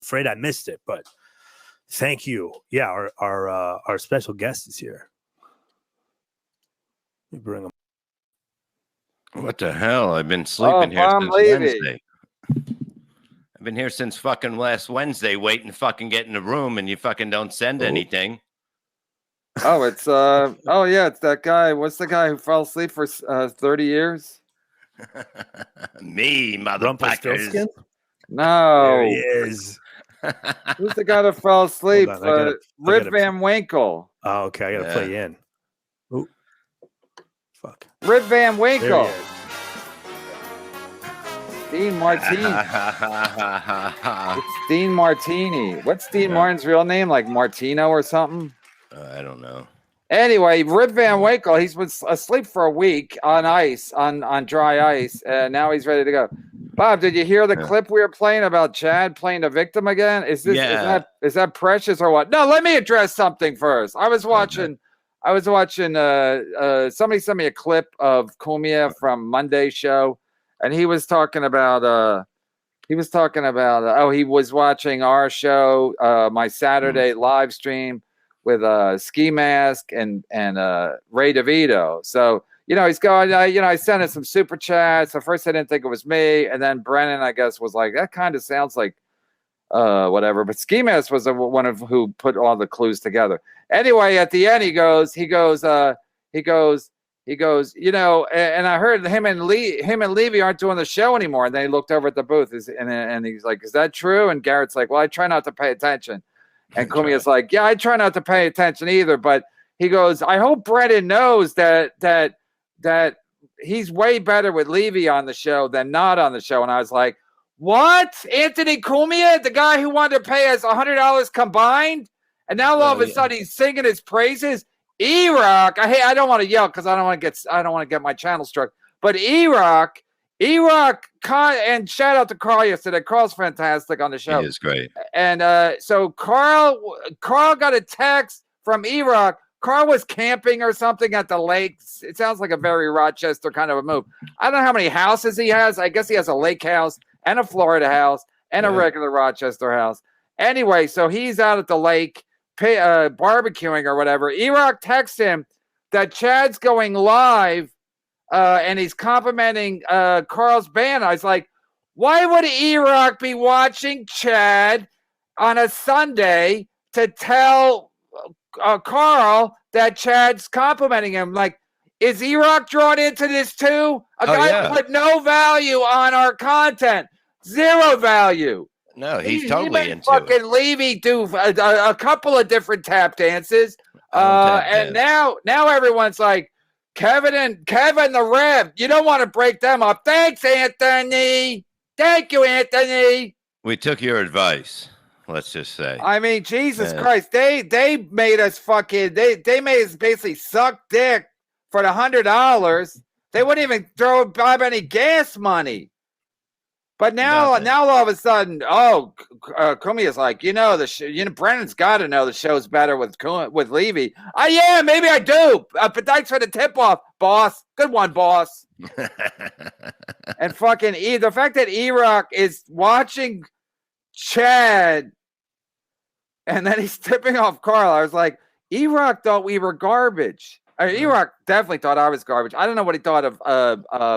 afraid I missed it, but thank you. Yeah, our special guest is here. Let me bring him. What the hell? I've been sleeping here since Wednesday. I've been here since fucking last Wednesday waiting to fucking get in the room, and you fucking don't send anything. Oh, it's it's that guy. What's the guy who fell asleep for 30 years? Me, motherfuckers. No. There he is. Who's the guy that fell asleep? Rip Van Winkle. Oh, okay. I gotta play in. Ooh. Fuck. Rip Van Winkle. Dean Martini. It's Dean Martini. What's Dean Martin's real name? Like Martino or something? I don't know. Anyway, Rip Van Winkle, he's been asleep for a week on ice, on dry ice, and now he's ready to go. Bob, did you hear the clip we were playing about Chad playing the victim again? Is that precious or what? No, let me address something first. I was watching somebody sent me a clip of Cumia from Monday's show, and he was talking about he was watching our show, my Saturday live stream with Ski Mask and Ray DeVito. So, he's going, I sent him some super chats. At first I didn't think it was me. And then Brennan, I guess, was like, that kind of sounds like whatever. But Ski Mask was one of who put all the clues together. Anyway, at the end, he goes, and I heard him and Levy aren't doing the show anymore. And then he looked over at the booth and he's like, is that true? And Garrett's like, well, I try not to pay attention. And Cumia's like, yeah, I try not to pay attention either. But he goes, I hope Brennan knows that he's way better with Levy on the show than not on the show. And I was like, what? Anthony Cumia, the guy who wanted to pay us $100 combined? And now all of a sudden he's singing his praises. E-Rock, I don't want to yell because I don't want to get my channel struck. But E-Rock, and shout out to Carl yesterday. Carl's fantastic on the show. He is great. And so Carl got a text from E-Rock. Carl was camping or something at the lakes. It sounds like a very Rochester kind of a move. I don't know how many houses he has. I guess he has a lake house and a Florida house and a regular Rochester house. Anyway, so he's out at the lake barbecuing or whatever. E-Rock texts him that Chad's going live and he's complimenting Carl's band. I was like, why would E-Rock be watching Chad on a Sunday to tell Carl that Chad's complimenting him? Like, is E-Rock drawn into this too? A guy put no value on our content. Zero value. No, he's totally into fucking Levy do a couple of different tap dances. And now everyone's like, Kevin the Rev, you don't want to break them up. Thanks, Anthony. Thank you, Anthony. We took your advice. Let's just say. I mean, Jesus Christ, they made us fucking they made us basically suck dick for the $100. They wouldn't even throw Bob any gas money. But now all of a sudden, Cumia's like, Brennan's got to know the show's better with Levy. Yeah, maybe I do. But thanks for the tip off, boss. Good one, boss. And fucking the fact that E-Rock is watching Chad and then he's tipping off Carl. I was like, E-Rock thought we were garbage. E-Rock definitely thought I was garbage. I don't know what he thought of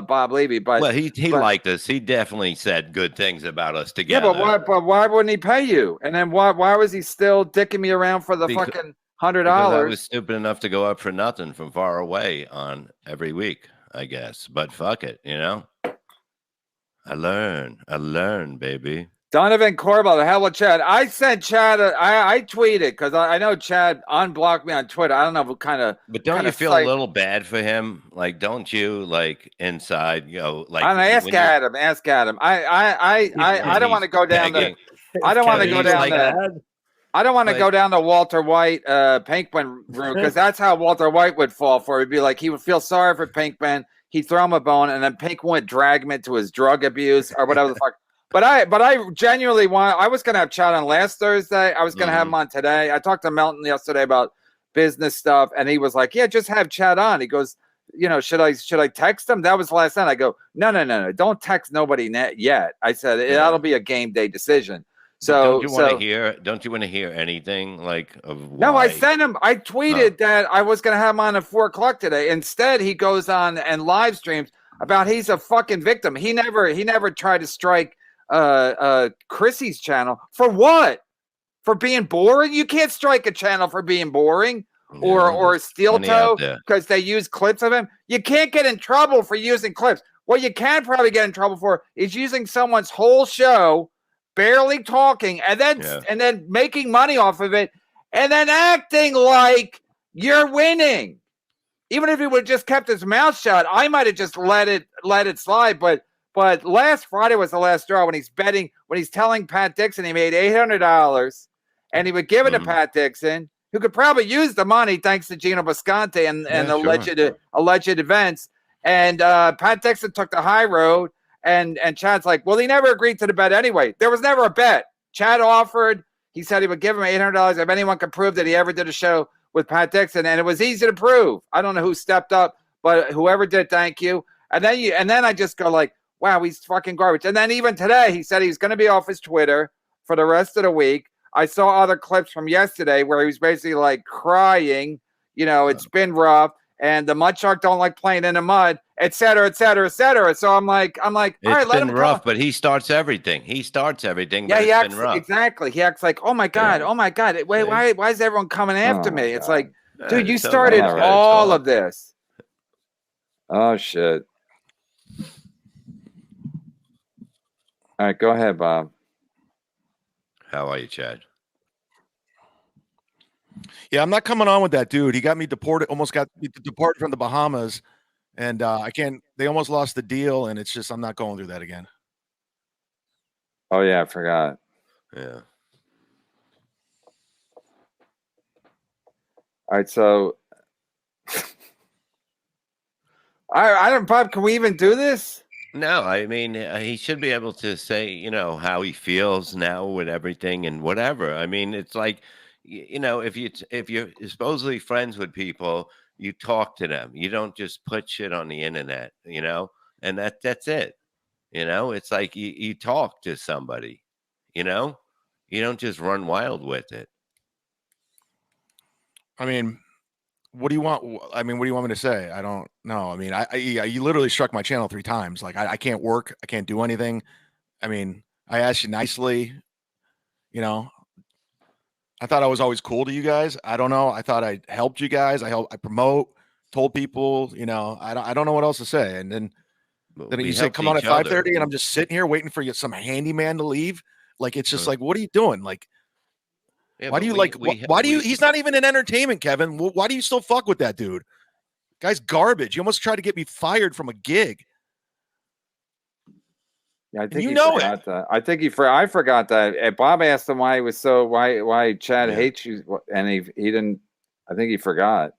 Bob Levy, but he liked us. He definitely said good things about us together. Yeah, but why wouldn't he pay you? And then why was he still dicking me around for the fucking $100? I was stupid enough to go up for nothing from far away on every week, I guess. But fuck it, I learn, baby. Donovan Corbo, the hell with Chad. I sent Chad. I tweeted because I know Chad unblocked me on Twitter. I don't know what kind of. But don't you feel a little bad for him? Like, don't you inside? Like. Ask Adam. I don't want to go down the. I don't want to go down the. I don't want to go down the Walter White Pinkman route because that's how Walter White would fall for. He'd be like he would feel sorry for Pinkman. He'd throw him a bone, and then Pinkman would drag him into his drug abuse or whatever the fuck. But I genuinely I was going to have Chad on last Thursday. I was going to have him on today. I talked to Melton yesterday about business stuff, and he was like, yeah, just have Chad on. He goes, should I text him? That was last night. I go, no. Don't text nobody yet. I said, that'll be a game day decision. So don't you want to hear? Don't you want to hear anything like of? Why? No, I sent him. I tweeted that I was going to have him on at 4:00 today. Instead, he goes on and live streams about he's a fucking victim. He never tried to strike Chrissy's channel for what? For being boring? You can't strike a channel for being boring or steel toe because they use clips of him. You can't get in trouble for using clips. What you can probably get in trouble for is using someone's whole show, barely talking, and then making money off of it, and then acting like you're winning. Even if he would have just kept his mouth shut, I might have just let it slide. But last Friday was the last straw when he's telling Pat Dixon he made $800 and he would give it to Pat Dixon, who could probably use the money thanks to Gino Bisconte and alleged events. And Pat Dixon took the high road, and Chad's like, well, he never agreed to the bet anyway. There was never a bet. Chad offered. He said he would give him $800 if anyone could prove that he ever did a show with Pat Dixon, and it was easy to prove. I don't know who stepped up, but whoever did, thank you. And then I just go like, wow, he's fucking garbage. And then even today, he said he's going to be off his Twitter for the rest of the week. I saw other clips from yesterday where he was basically like crying. You know, it's been rough, and the mud shark don't like playing in the mud, et cetera, et cetera, et cetera. So I'm like, all right, let him rough, but he starts everything. Yeah, he acts exactly. He acts like, oh my god, wait, why is everyone coming after me? It's like, dude, you started all of this. Oh shit. All right, go ahead, Bob. How are you, Chad? Yeah, I'm not coming on with that dude. He got me deported, almost got me deported from the Bahamas, and I can't. They almost lost the deal, and it's just I'm not going through that again. Oh yeah, I forgot. Yeah. All right, so I don't, Bob. Can we even do this? No, I mean, he should be able to say, you know, how he feels now with everything and whatever. I mean, it's like, you know, if you're supposedly friends with people, you talk to them. You don't just put shit on the internet, you know, and that's it. You know, it's like you talk to somebody, you know, you don't just run wild with it. I mean, what do you want? I mean, what do you want me to say? I don't know. I mean, you literally struck my channel 3 times. Like I can't work. I can't do anything. I mean, I asked you nicely, you know, I thought I was always cool to you guys. I don't know. I thought I helped you guys. I promote, told people, you know, I don't know what else to say. And then you say, come on at 5:30 and I'm just sitting here waiting for some handyman to leave. Like, it's just like, what are you doing? Like, yeah, why do you he's not even in entertainment, Kevin. Why do you still fuck with that dude? Guy's garbage. You almost tried to get me fired from a gig. Yeah, I think you know it. That. I think I forgot that. And Bob asked him why he was why Chad hates you, and he didn't. I think he forgot.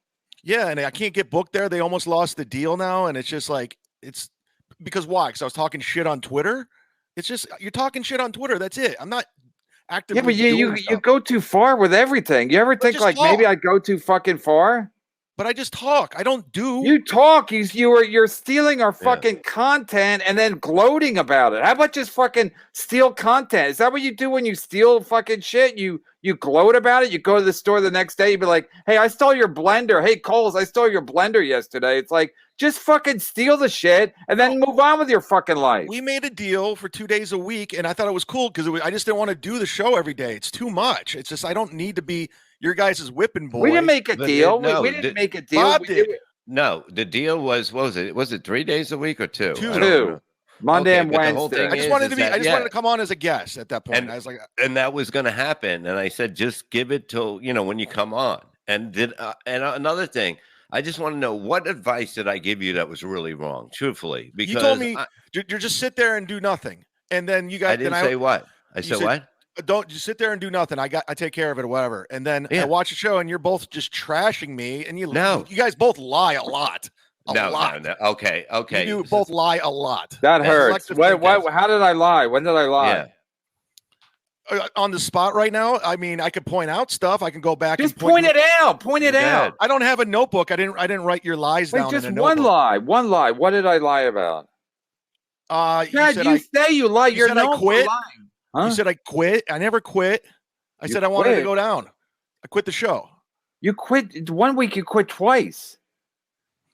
Yeah, and I can't get booked there. They almost lost the deal now, and it's just like it's because why? Because I was talking shit on Twitter. It's just you're talking shit on Twitter. That's it. I'm not actively. Yeah, but you go too far with everything. You ever think like maybe I go too fucking far? But I just talk. I don't do. You talk. You're stealing our fucking content and then gloating about it. How about just fucking steal content? Is that what you do when you steal fucking shit? You gloat about it. You go to the store the next day. You be like, "Hey, I stole your blender. Hey, Coles, I stole your blender yesterday." It's like just fucking steal the shit and then move on with your fucking life. We made a deal for 2 days a week, and I thought it was cool because I just didn't want to do the show every day. It's too much. It's just I don't need to be your guys' whipping boy. We didn't make a deal. We didn't make a deal. Bob did. No, the deal was, what was it? Was it 3 days a week or two? Two. Monday and Wednesday. I just wanted to come on as a guest at that point. And I was like, and that was going to happen. And I said, just give it till, you know, when you come on. And another thing, I just want to know, what advice did I give you that was really wrong? Truthfully, because you told me you're just sit there and do nothing. And then you guys, I didn't say what I said. What? Don't just sit there and do nothing. I take care of it or whatever. And then I watch the show and you're both just trashing me. And you guys both lie a lot. No. Okay. You both lie a lot. That hurts. How did I lie? When did I lie? Yeah. On the spot right now. I mean, I could point out stuff. I can go back. Just point it out. Point it out. I don't have a notebook. I didn't write your lies down. Just in a notebook. One lie. What did I lie about? You say you lie. You're known for lying. Huh? You said I quit. I never quit. I said I wanted to quit. go down. I quit the show. You quit 1 week. You quit twice.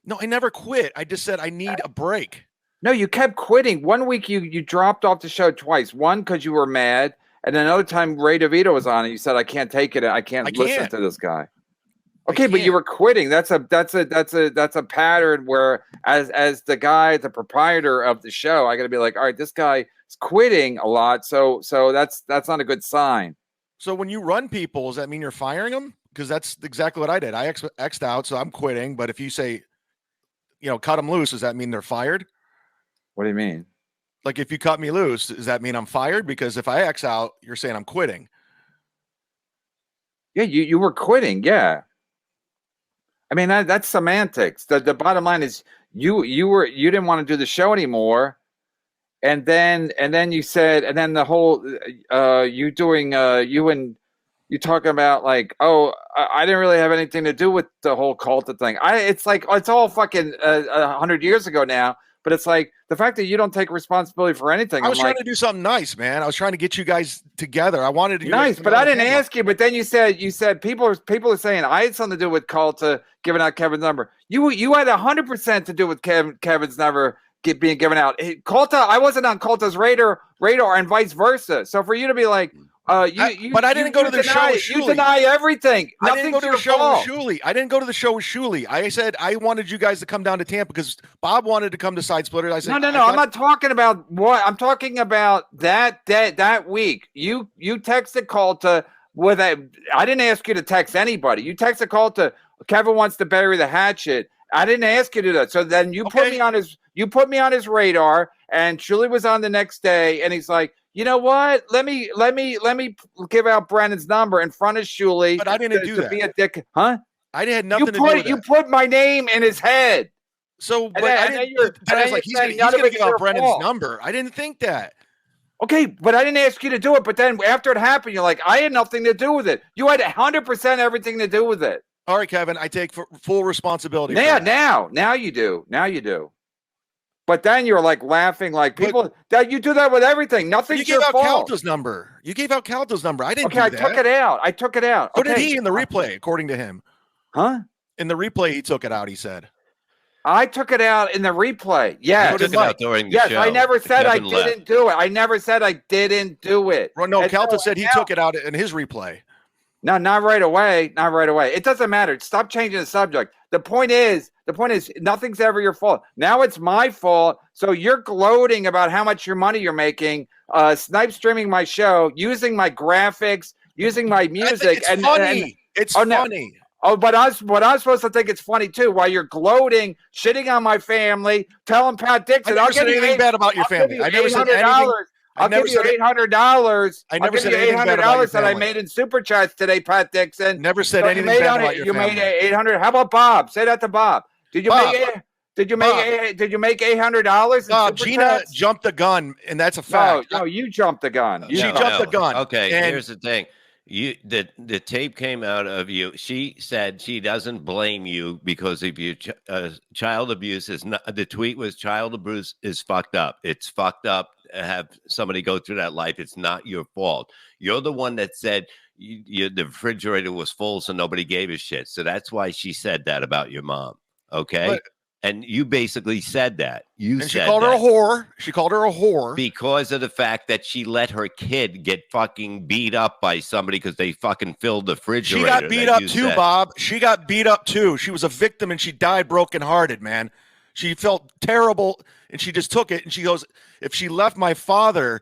No, I never quit. I just said I need a break. No, you kept quitting. 1 week you dropped off the show twice. One because you were mad, and another time Ray DeVito was on, and you said, "I can't take it. I can't listen to this guy." Okay, but you were quitting. That's a pattern where, as the guy, the proprietor of the show, I got to be like, all right, this guy is quitting a lot, so that's not a good sign. So when you run people, does that mean you're firing them? Because that's exactly what I did. I X'd out, so I'm quitting. But if you say, cut them loose, does that mean they're fired? What do you mean? Like if you cut me loose, does that mean I'm fired? Because if I X out, you're saying I'm quitting. Yeah, you were quitting. Yeah. I mean, that's semantics. The bottom line is you didn't want to do the show anymore. And then you said, and then the whole, you talking about like, oh, I didn't really have anything to do with the whole cult thing. It's like, it's all fucking 100 years ago now. But it's like the fact that you don't take responsibility for anything. I was trying to do something nice, man. I was trying to get you guys together. I wanted to do nice, but I didn't ask you. But then you said people are saying I had something to do with Calta giving out Kevin's number. You had 100% to do with Kevin's number being given out. Calta, I wasn't on Calta's radar, and vice versa. So for you to be like, but I didn't go to the show with Shuley. You deny everything. I didn't go to the show with Shuley. I didn't go to the show with Shuley. I said I wanted you guys to come down to Tampa because Bob wanted to come to Side Splitters. I said no. I'm not talking about what I'm talking about. That week, you texted Calta with I didn't ask you to text anybody. You texted Calta. Kevin wants to bury the hatchet. I didn't ask you to do that. So then you put me on his radar, and Shuley was on the next day, and he's like, you know what? Let me give out Brennan's number in front of Shuley. But I didn't do that. Be a dick, huh? I had nothing to do with that. You put my name in his head. So, but I was like, he's going to give out Brennan's number. I didn't think that. Okay, but I didn't ask you to do it. But then after it happened, you're like, I had nothing to do with it. You had 100% everything to do with it. All right, Kevin, I take full responsibility. Now you do. But then you're like laughing, like people that you do that with everything. Nothing's your fault. You gave out Calta's number. I didn't. Okay, I took it out. So did he in the replay, according to him? Huh? In the replay, he took it out. He said. I took it out in the replay. Yeah, took it out during the show. I never said I didn't do it. I never said I didn't do it. Well, no, Calta said he took it out in his replay. No, not right away. Not right away. It doesn't matter. Stop changing the subject. The point is, nothing's ever your fault. Now it's my fault. So you're gloating about how much your money you're making, snipe streaming my show, using my graphics, using my music. It's funny. It's funny. But I'm supposed to think it's funny too. While you're gloating, shitting on my family, telling Pat Dixon, I'll give you anything bad about your family. I never said anything. I'll give you $800. I never said anything bad about your that I made in super chats today, Pat Dixon. Never said anything bad about your family. You made $800. How about Bob? Say that to Bob. Did you make $800? No, Gina jumped the gun, and that's a fact. No, you jumped the gun. She jumped the gun. Okay, here's the thing. The tape came out of you. She said she doesn't blame you because of your child abuse is not. The tweet was child abuse is fucked up. It's fucked up to have somebody go through that life. It's not your fault. You're the one that said the refrigerator was full, so nobody gave a shit. So that's why she said that about your mom. Okay. And you basically said that. She called her a whore. She called her a whore because of the fact that she let her kid get fucking beat up by somebody because they fucking filled the refrigerator. She got beat up too, Bob. She got beat up too. She was a victim and she died brokenhearted, man. She felt terrible and she just took it. And she goes, if she left my father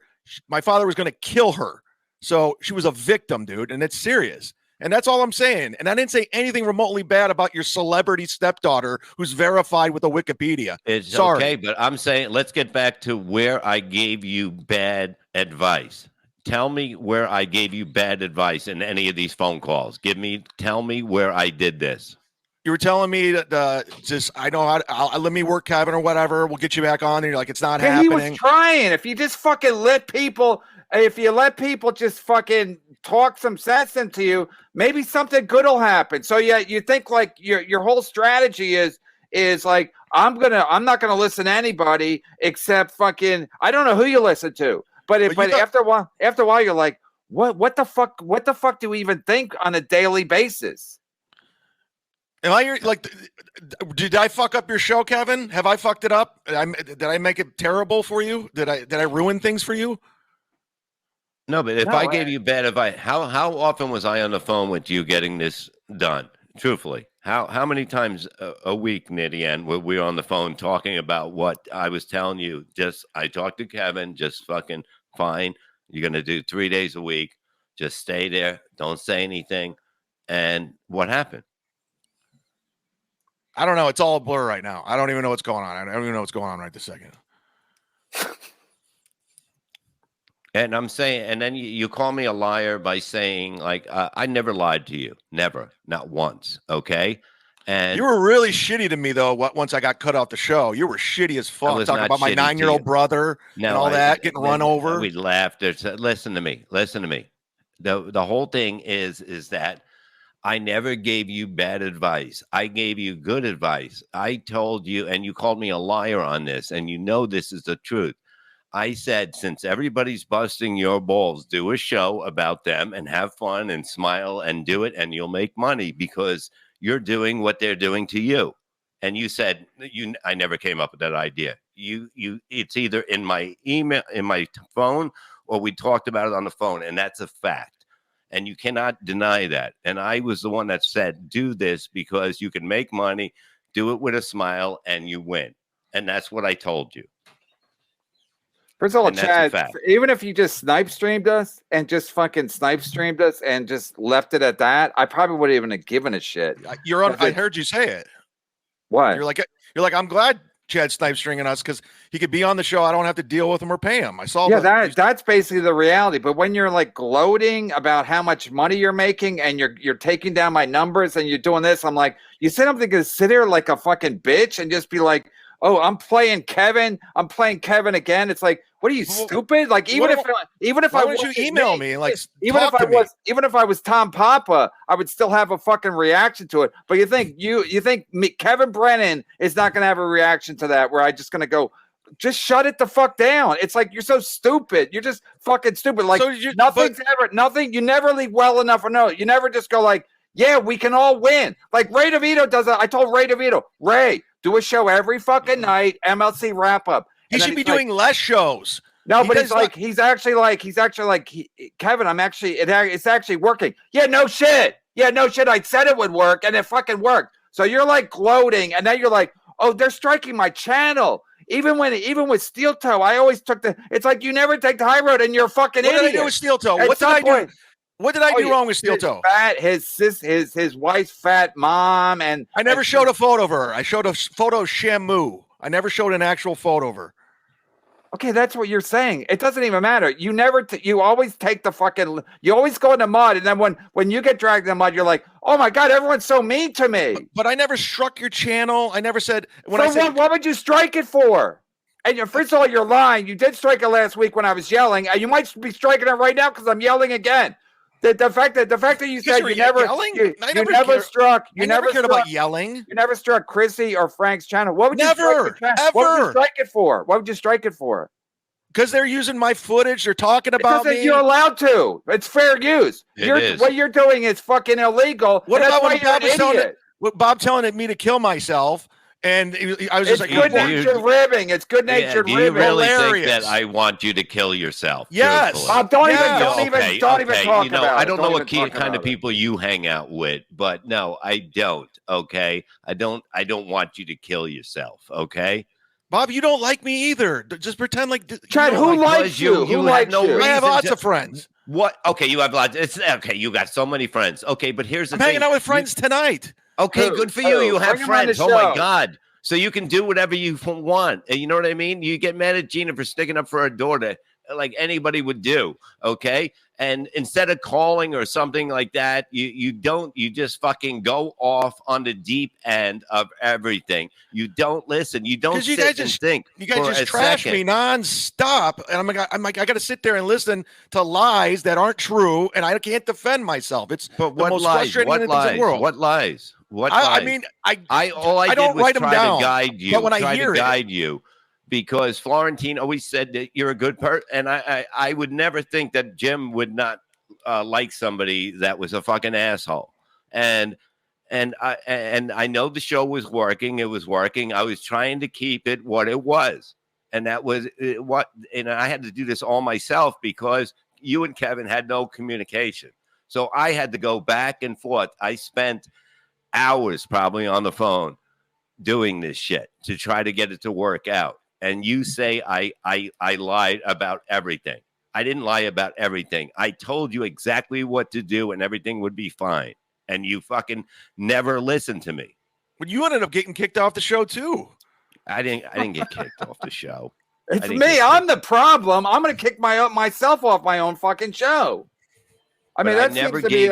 was going to kill her. So she was a victim, dude. And it's serious. And that's all I'm saying. And I didn't say anything remotely bad about your celebrity stepdaughter who's verified with a Wikipedia. It's sorry. Okay, but I'm saying let's get back to where I gave you bad advice. Tell me where I gave you bad advice in any of these phone calls. Tell me where I did this. You were telling me that I know how to let me work, Kevin, or whatever. We'll get you back on. And you're like, it's not happening. He was trying. If you just fucking let people just fucking talk some sense into you, maybe something good will happen. So yeah, you think like your whole strategy is like, I'm not gonna listen to anybody except fucking, I don't know who you listen to. But But you after a while, you're like, what the fuck? What the fuck do we even think on a daily basis? Am I like? Did I fuck up your show, Kevin? Have I fucked it up? Did I make it terrible for you? Did I ruin things for you? No, but if No, I gave you bad advice, how often was I on the phone with you getting this done? Truthfully, how many times a week, Nidian, were we on the phone talking about what I was telling you? I talked to Kevin, just fucking fine. You're gonna do 3 days a week. Just stay there. Don't say anything. And what happened? I don't know. It's all a blur right now. I don't even know what's going on. I don't even know what's going on right this second. And I'm saying, and then you call me a liar by saying, like, I never lied to you. Never. Not once. Okay. And You were really shitty to me, though, once I got cut off the show. You were shitty as fuck. was Talking not about my shitty to 9-year-old you. brother and all that, getting run over. We laughed. Listen to me. Listen to me. The whole thing is that I never gave you bad advice. I gave you good advice. I told you, and you called me a liar on this, and you know this is the truth. I said, since everybody's busting your balls, do a show about them and have fun and smile and do it, and you'll make money because you're doing what they're doing to you. And you said, I never came up with that idea. It's either in my email, in my phone, or we talked about it on the phone, and that's a fact. And you cannot deny that. And I was the one that said, do this because you can make money, do it with a smile, and you win. And that's what I told you. First of all, And that's a Chad, fact. even if you just snipe streamed us and just fucking snipe streamed us and just left it at that, I probably wouldn't even have given a shit. You're on. If I it's- heard you say it. What? You're like, I'm glad Chad snipe stringing us because he could be on the show. I don't have to deal with him or pay him. I saw. Yeah, that's basically the reality. But when you're like gloating about how much money you're making and you're taking down my numbers and you're doing this, I'm like, you said I'm gonna sit here like a fucking bitch and just be like, oh, I'm playing Kevin again. It's like, what are you, stupid? Like, even if why I wouldn't you wasn't email me, me and like even talk if I to me? was, even if I was Tom Papa, I would still have a fucking reaction to it. But you think Kevin Brennan is not going to have a reaction to that? Where I just going to go, just shut it the fuck down. It's like, you're so stupid. You're just fucking stupid. Like, So nothing. You never leave well enough or no. You never just go like, yeah, we can all win. Like Ray DeVito does it. I told Ray DeVito, Ray, do a show every fucking night. MLC wrap up. He should be doing less shows. No, but he's actually like Kevin. It's actually working. Yeah, no shit. I said it would work, and it fucking worked. So you're like gloating, and then you're like, oh, they're striking my channel. Even with Steel Toe, I always took it's like you never take the high road, and you're a fucking idiot. What did I do with Steel Toe? At What did some I point- do? What did I do wrong with Steel Toe? His wife's fat mom, and I never showed a photo of her. I showed a photo of Shamu. I never showed an actual photo of her. Okay, that's what you're saying. It doesn't even matter. You never. You always take the fucking. You always go in the mud, and then when you get dragged in the mud, you're like, "Oh my god, everyone's so mean to me." But I never struck your channel. I never said what would you strike it for? And first of all, you're lying. You did strike it last week when I was yelling, and you might be striking it right now because I'm yelling again. The fact that you said you never yelling? you I never never struck. I never cared about yelling. You never struck Chrissy or Frank's channel. What would you Never, strike What would you strike it for? What would you strike it for? Because they're using my footage. They're talking about me. You're allowed to. It's fair use. What you're doing is fucking illegal. What about when Bob was telling me to kill myself? And I was just like, good-natured ribbing. It's good-natured ribbing. Do you really think that I want you to kill yourself? Yes. Don't even talk about it. I don't know what kind of people you hang out with, but no, I don't. Okay, I don't want you to kill yourself. Okay. Bob, you don't like me either. Just pretend like Chad. Who likes you? Who likes you? I have lots of friends. What? Okay, you have lots. It's okay. You got so many friends. Okay, but here's the I'm thing. hanging out with friends tonight. Okay, good for you. You have friends. Oh my God. So you can do whatever you want. You know what I mean? You get mad at Gina for sticking up for her daughter like anybody would do. Okay. And instead of calling or something like that, you just fucking go off on the deep end of everything. You don't listen. You don't sit and think. You guys just trash me nonstop. And I'm like, I got to sit there and listen to lies that aren't true. And I can't defend myself. It's the most frustrating thing in the world. What lies? What I mean, all I don't did was write them try down, to guide you. but when I try hear to guide you. because Florentine always said that you're a good person, and I would never think that Jim would not like somebody that was a fucking asshole. And I know the show was working. It was working. I was trying to keep it what it was, and that was what. And I had to do this all myself because you and Kevin had no communication. So I had to go back and forth. I spent hours probably on the phone doing this shit to try to get it to work out. And you say I lied about everything. I didn't lie about everything. I told you exactly what to do and everything would be fine. And you fucking never listened to me. But you ended up getting kicked off the show too. I didn't get kicked off the show. It's me. I'm the problem. I'm going to kick myself off my own fucking show. I mean, that seems to be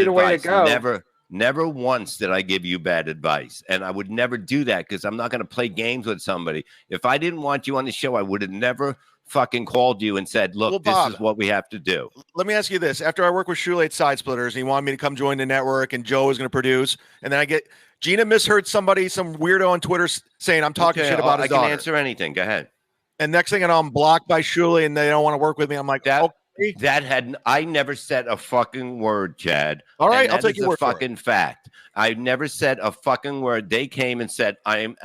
the way to go. Never once did I give you bad advice. And I would never do that because I'm not going to play games with somebody. If I didn't want you on the show, I would have never fucking called you and said, look, Bob, this is what we have to do. Let me ask you this. After I work with Shule at Side Splitters, and he wanted me to come join the network, and Joe is going to produce, and then I get Gina misheard somebody, some weirdo on Twitter saying I'm talking shit about his daughter. I can answer anything. Go ahead. And next thing I know, I'm blocked by Shule, and they don't want to work with me. I'm like, I never said a fucking word, Chad. All right, I'll take your word for it. Fucking fact. I never said a fucking word. They came and said I'm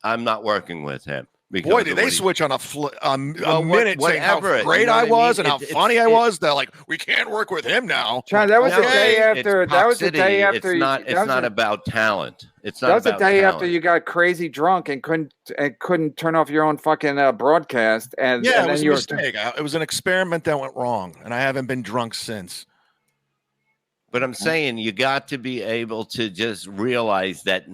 not working with him. Boy, did they switch on a minute saying how great I was and how funny I was. They're like, we can't work with him now. Chad, that was the day after. That was the day after. It's not about talent. It's not. That was the day after you got crazy drunk and couldn't turn off your own fucking broadcast. And yeah, and it was a mistake. It was an experiment that went wrong, and I haven't been drunk since. But I'm saying you got to be able to just realize that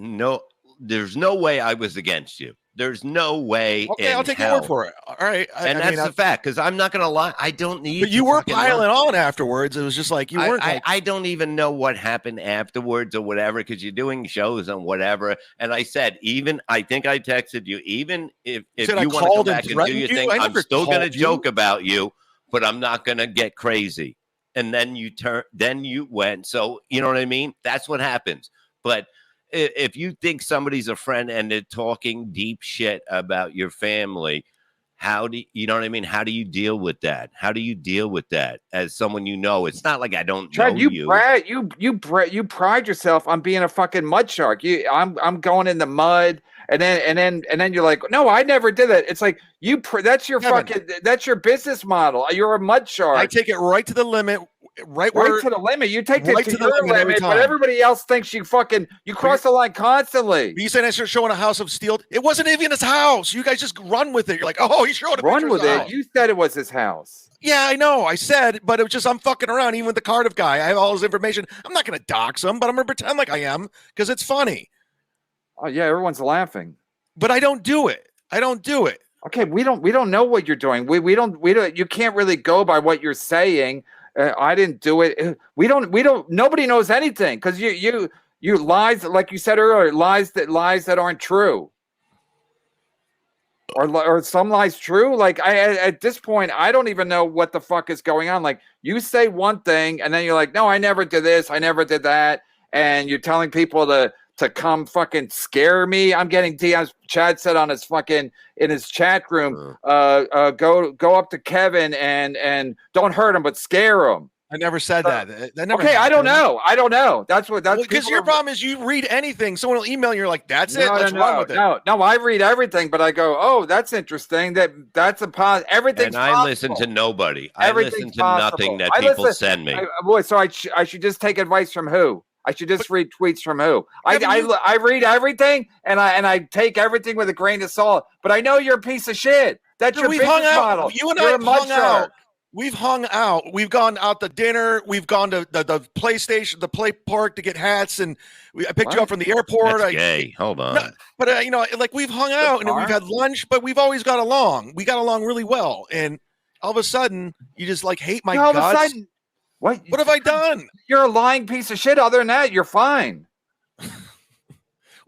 there's no way I was against you. There's no way. Okay, I'll take your word for it. All right. That's the fact, because I'm not going to lie. I don't need. But you were piling on afterwards. It was just like you weren't. I don't even know what happened afterwards or whatever, because you're doing shows and whatever. And I said, I think I texted you, even if you want to come back and do your thing, I'm still going to joke about you, but I'm not going to get crazy. And then you went. So you know what I mean? That's what happens. But if you think somebody's a friend and they're talking deep shit about your family, you know what I mean? How do you deal with that? How do you deal with that as someone you know? It's not like I don't know you. You pride yourself on being a fucking mud shark. I'm going in the mud, and then you're like, no, I never did that. It's like that's your that's your business model. You're a mud shark. I take it right to the limit. Right to the limit. You take it to your limit, but everybody else thinks you cross the line constantly. You said I started showing a house of steel. It wasn't even his house. You guys just run with it. You're like, oh, he showed a run with it. You said it was his house. Yeah, I know. I said, but it was just I'm fucking around. Even with the Cardiff guy, I have all his information. I'm not going to dox him, but I'm going to pretend like I am because it's funny. Oh yeah, everyone's laughing. But I don't do it. Okay, we don't know what you're doing. We don't. You can't really go by what you're saying. I didn't do it. We don't. Nobody knows anything because you lies, like you said earlier, lies that aren't true, or some lies true. Like at this point, I don't even know what the fuck is going on. Like you say one thing and then you're like, no, I never did this, I never did that, and you're telling people to come fucking scare me. I'm getting DMs. Chad said on his fucking in his chat room, go up to Kevin and don't hurt him, but scare him. I never said that. Never okay, happened. I don't know. That's because your problem is you read anything. Someone will email you. You're like, that's it. Let's run with it. No, I read everything, but I go, oh, that's interesting. That's a positive. Everything's and I possible. listen to nobody. I listen to nothing that people send me. So I should just take advice from who? I should just read tweets from who? I read everything and I take everything with a grain of salt. But I know you're a piece of shit. That's your business model. You and I have hung out. We've hung out. We've gone out to dinner. We've gone to the PlayStation, the play park to get hats, and I picked you up from the airport. That's gay. Hold on. No, but like we've hung out and we've had lunch, but we've always got along. We got along really well, and all of a sudden, you just like hate my guts. All of a sudden, what have I done? You're a lying piece of shit. Other than that, you're fine.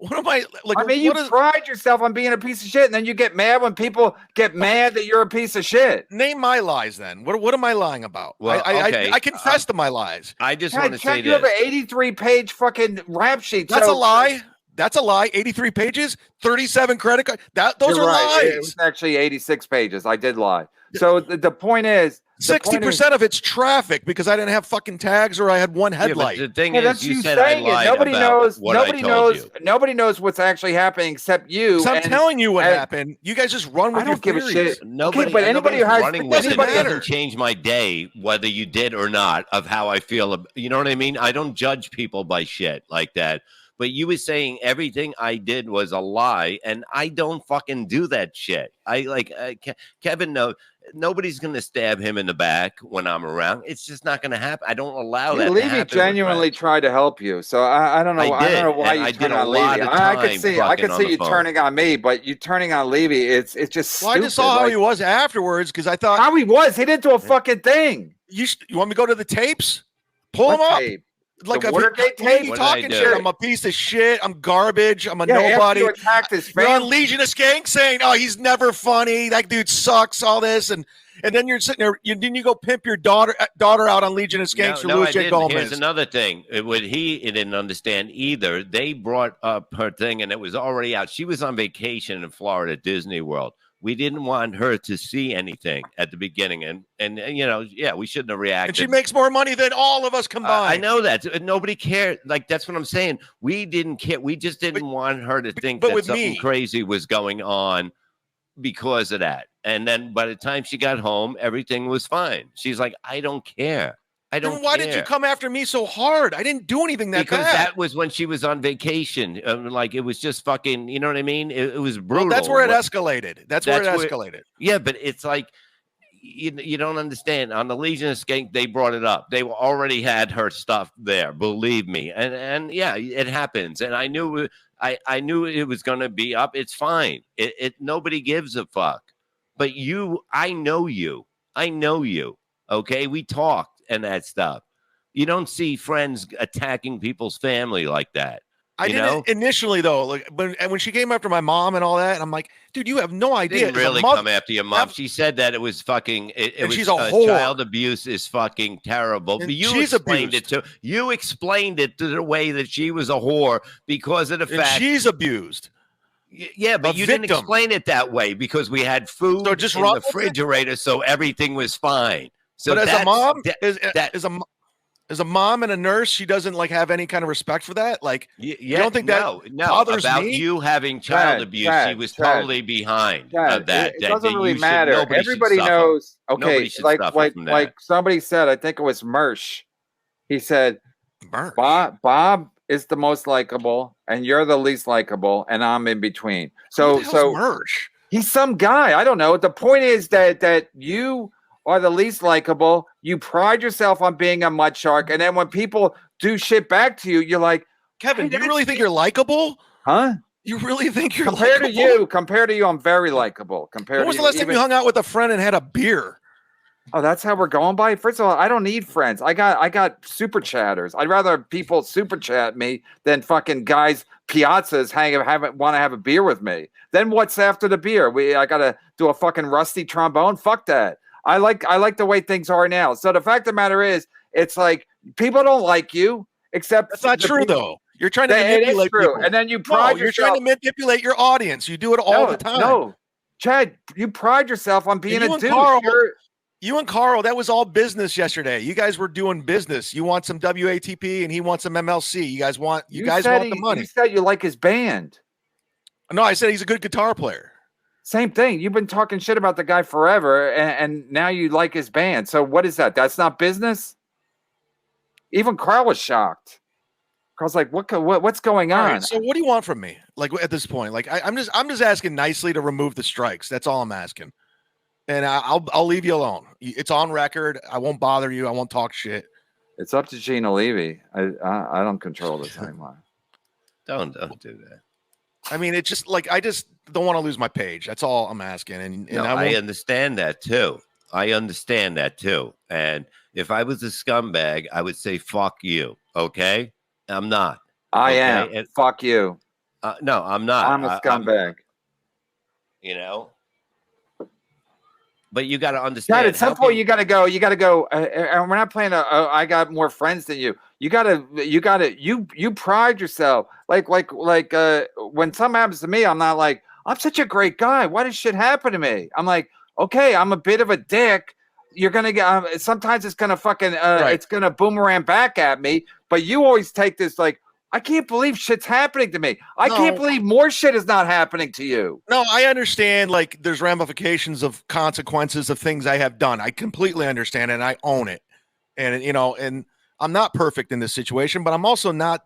What am I like? I mean, you pride yourself on being a piece of shit, and then you get mad when people get mad that you're a piece of shit. Name my lies, then. What am I lying about? Well, I confess to my lies. I just want to say you have an 83-page fucking rap sheet. That's a lie. That's a lie. 83 pages, 37 credit card. Those You're are right. It lies. was actually 86 pages. I did lie. So the point is, 60% of it's traffic because I didn't have fucking tags or I had one Yeah, but headlight. the thing yeah, is, that's you you said I saying it. lied Nobody about knows. what Nobody I told knows. you. Nobody knows what's actually happening except you. 'Cause I'm and- telling you what and- happened. You guys just run with I don't give a your shit. theories. Nobody, but anybody who nobody's has- running it with doesn't it. It matter. doesn't change my day whether you did or not of how I feel. You know what I mean? I don't judge people by shit like that. But you were saying everything I did was a lie, and I don't fucking do that shit. Kevin. No, nobody's gonna stab him in the back when I'm around. It's just not gonna happen. I don't allow that to Levy happen. genuinely tried to help you, so I don't know. I don't know why and you I turn did a on lot Levy. of I could time see fucking on the you phone. turning on me, but you turning on Levy. It's just Well, stupid. I just saw how he was afterwards because I thought how he was. He didn't do a fucking thing. you want me to go to the tapes? Pull What them up. tape? Like The a Watergate he tape? What did talking I do? shit. I'm a piece of shit. I'm garbage. I'm a Yeah, after nobody. you attacked his You're on fans. Legion of Skank saying, "Oh, he's never funny. That dude sucks." All this, and then you're sitting there. Then you go pimp your daughter out on Legion of Skanks for No, Louis I J. didn't. Gomez. Here's another thing. What he didn't understand either. They brought up her thing, and it was already out. She was on vacation in Florida at Disney World. We didn't want her to see anything at the beginning, and we shouldn't have reacted. And she makes more money than all of us combined. I know that. Nobody cared. Like, that's what I'm saying. We didn't care. We just didn't want her to think that with something me- crazy was going on because of that. And then by the time she got home, everything was fine. She's like, I don't care. I don't Then why care. did you come after me so hard? I didn't do anything that Because bad. that was when she was on vacation. Like, it was just fucking, you know what I mean? It was brutal. Well, that's where it escalated. That's where it That's where- escalated. Yeah, but it's like, you don't understand. On the Legion of Skank, they brought it up. They already had her stuff there, believe me. And yeah, it happens. And I knew it was going to be up. It's fine. Nobody gives a fuck. But I know you. Okay, we talked and that stuff. You don't see friends attacking people's family like that. I didn't initially though. And when she came after my mom and all that, and I'm like, dude, you have no idea. Didn't really come after your mom. She said that it was fucking. She's a whore. Child abuse is fucking terrible. But you explained it to. You explained it to the way that she was a whore because of the fact she's abused. Yeah, but you didn't explain it that way because we had food in the refrigerator, so everything was fine. So, but as a mom, as a mom and a nurse, she doesn't like have any kind of respect for that. Like, you don't think that bothers about me? you having child abuse? She was totally behind that. It doesn't really matter. Everybody knows. Okay, like somebody said, I think it was Mersh. He said, Bob is the most likable, and you're the least likable, and I'm in between. So Mersh. He's some guy. I don't know. The point is that you are the least likable. You pride yourself on being a mud shark, and then when people do shit back to you, you're like, Kevin, do you really think you're likable? Huh? You really think you're compared likable? Compared to you, I'm very likable. When was the last time you hung out with a friend and had a beer? Oh, that's how we're going by. First of all, I don't need friends. I got super chatters. I'd rather people super chat me than fucking guys piazzas want to have a beer with me. Then what's after the beer? I gotta do a fucking rusty trombone. Fuck that. I like the way things are now. So the fact of the matter is, it's like people don't like you, except that's not true though. You're trying to manipulate people. And then you pride yourself. You're trying to manipulate your audience. You do it all the time. No, Chad, you pride yourself on being a dude. You and Carl, that was all business yesterday. You guys were doing business. You want some WATP and he wants some MLC. You guys want the money. You said you like his band. No, I said he's a good guitar player. Same thing. You've been talking shit about the guy forever, and now you like his band. So what is that? That's not business? Even Carl was shocked. Carl's like, what's going on? Right, so what do you want from me? Like at this point, like I'm just asking nicely to remove the strikes. That's all I'm asking. And I'll leave you alone. It's on record. I won't bother you. I won't talk shit. It's up to Gina Levy. I don't control the timeline. Don't do that. I mean, it's just like I just don't want to lose my page. That's all I'm asking. And I understand that too. And if I was a scumbag, I would say fuck you. Okay, I'm not. I am. And fuck you. No, I'm not. I'm a scumbag. But you got to understand. God, at some point you got to go. You got to go. And we're not playing. I got more friends than you. You pride yourself. Like when something happens to me, I'm not like, I'm such a great guy. Why does shit happen to me? I'm like, okay, I'm a bit of a dick. You're gonna get. Sometimes it's gonna fucking. It's gonna boomerang back at me. But you always take this like, I can't believe shit's happening to me. I can't believe more shit is not happening to you. No, I understand. Like, there's ramifications of consequences of things I have done. I completely understand it, and I own it. And, and I'm not perfect in this situation, but I'm also not